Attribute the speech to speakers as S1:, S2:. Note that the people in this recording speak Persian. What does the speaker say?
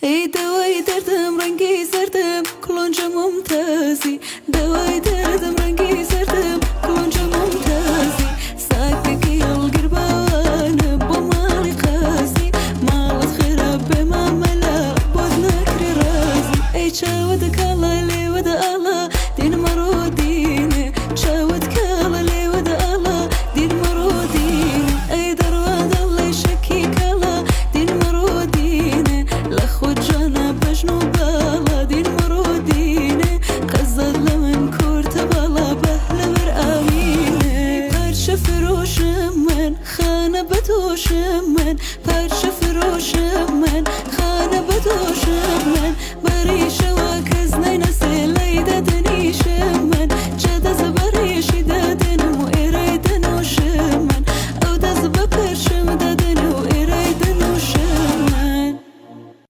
S1: ای دوای دردم رنگی زردم کلونج ممتازی دوای دردم رنگی زردم کلونج ممتازی ساكتك القربان بمالي قاسي مالت خرب بما ملا بودنك رازي اي شاودك الله لي ودا الله دين مرودين شاودك الله لي ودا الله دين مرودين اي درواد الله يشكيك الله دين مرودين لخو جانا بجنوب الله دين مرودين قزد لمن كورت بالا بهل برآمين پرچ فروش من خانه بدوش من پرچ فروش من خانه بدوش من